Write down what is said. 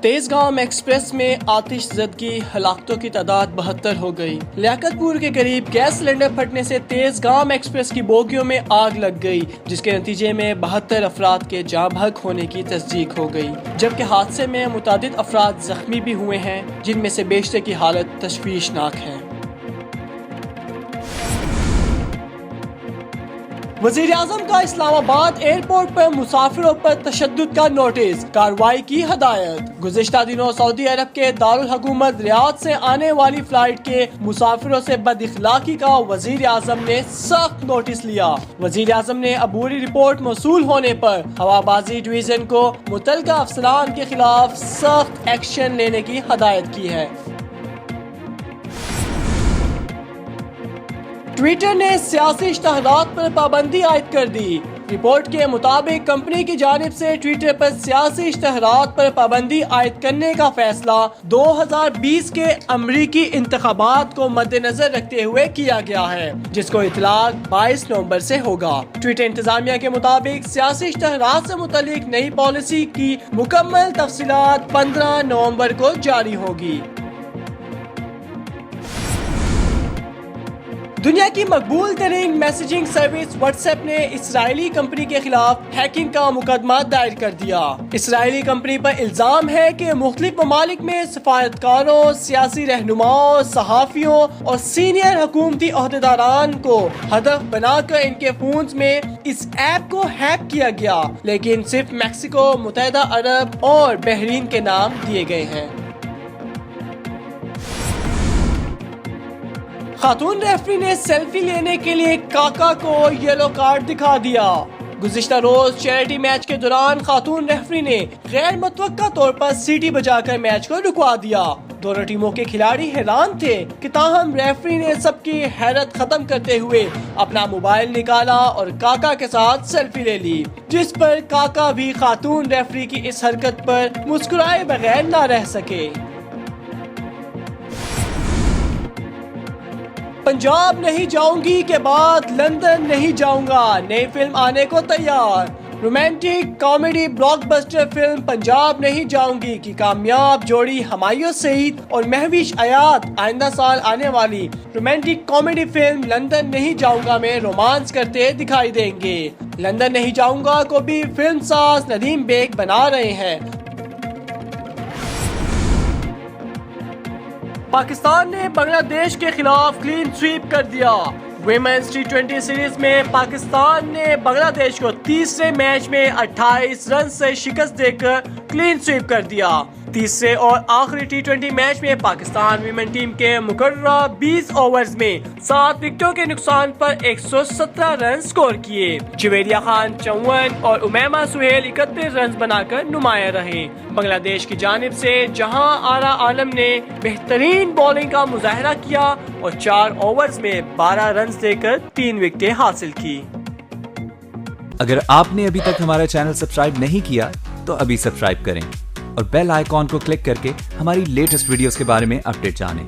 Tezgam express में आतिशज़दगी, हलाकतों की तादाद 72 हो गई। लियाकतपुर के करीब गैस सिलेंडर फटने से तेजगाम एक्सप्रेस की बोगियों में आग लग गई, जिसके नतीजे में 72 अफराद के जाँ बहक होने की तस्दीक हो गई, जबकि हादसे में मुतादिद अफराद जख्मी भी हुए हैं, जिनमें से बेशतर की हालत तशवीशनाक है। वज़ीर-ए-आज़म का इस्लामाबाद एयरपोर्ट पर मुसाफिरों पर तशद्दुद का नोटिस, कार्रवाई की हदायत। गुज़िश्ता दिनों सऊदी अरब के दारुल हुकूमत रियाद से आने वाली फ्लाइट के मुसाफिरों से बदअखलाकी का वज़ीर-ए-आज़म ने सख्त नोटिस लिया। वज़ीर-ए-आज़म ने अबूरी रिपोर्ट मौसूल होने पर हवाबाजी डिवीजन को मुतल्लिका अफसरान के खिलाफ सख्त एक्शन लेने की हदायत की है। ट्विटर ने सियासी इश्तहारात पर पाबंदी आयद कर दी। रिपोर्ट के मुताबिक कंपनी की जानिब से ट्विटर पर सियासी इश्तहारात पर पाबंदी आयद करने का फैसला 2020 के अमरीकी इंतखाबात को मद्देनजर रखते हुए किया गया है, जिसको इतलाक 22 नवंबर से होगा। ट्विटर इंतजामिया के मुताबिक सियासी इश्तहारात से मुतल्लिक नई पॉलिसी की मुकम्मल तफसीलात 15 नवंबर को जारी होगी। दुनिया की मकबूल तरीन मैसेजिंग सर्विस व्हाट्सएप ने इसराइली कंपनी के खिलाफ हैकिंग का मुकदमा दायर कर दिया। इसराइली कंपनी पर इल्जाम है कि मुख्तलिफ ममालिक में सफारतकारों, सियासी रहनुमाओं, सहाफियों और सीनियर हुकूमती ओहदेदारान को हदफ बनाकर इनके फोन्स में इस ऐप को हैक किया गया, लेकिन सिर्फ मैक्सिको, मुत्तहिदा अरब और बहरीन के नाम दिए गए हैं। खातून रेफरी ने सेल्फी लेने के लिए काका को येलो कार्ड दिखा दिया। गुज़िश्ता रोज चैरिटी मैच के दौरान खातून रेफरी ने गैर मुतवक्का तौर पर सीटी बजाकर मैच को रुकवा दिया। दोनों टीमों के खिलाड़ी हैरान थे कि ताहम रेफरी ने सबकी हैरत खत्म करते हुए अपना मोबाइल निकाला और काका के साथ सेल्फी ले ली, जिस पर काका भी खातून रेफरी की इस हरकत पर मुस्कुराए बगैर न रह सके। पंजाब नहीं जाऊंगी के बाद लंदन नहीं जाऊंगा, नई फिल्म आने को तैयार। Romantic comedy blockbuster film Punjab नहीं जाऊंगी की कामयाब जोड़ी हुमायूं सईद और महविश अयाद आइंदा साल आने वाली रोमांटिक कॉमेडी फिल्म लंदन नहीं जाऊंगा में रोमांस करते दिखाई देंगे। लंदन नहीं जाऊंगा को भी फिल्म साज नदीम बेग बना रहे हैं। पाकिस्तान ने बांग्लादेश के खिलाफ क्लीन स्वीप कर दिया। वुमेन्स T20 सीरीज में पाकिस्तान ने बांग्लादेश को तीसरे मैच में 28 रन से शिकस्त देकर क्लीन स्वीप कर दिया। तीसरे और आखिरी T20 मैच में पाकिस्तान वीमेन टीम के मुकर्ररा 20 ओवर्स में 7 विकेटों के नुकसान पर 117 रन स्कोर किए। जवेरिया खान 54 और उमैमा सुहेल 31 रन बनाकर नुमाया रहे। बांग्लादेश की जानिब से जहां आरा आलम ने बेहतरीन बॉलिंग का मुजाहरा किया और 4 ओवर्स में 12 रन देकर 3 विकेटें हासिल की। अगर आपने अभी तक हमारा चैनल सब्सक्राइब नहीं किया तो अभी सब्सक्राइब करें और बेल आइकॉन को क्लिक करके हमारी लेटेस्ट वीडियोस के बारे में अपडेट जानें।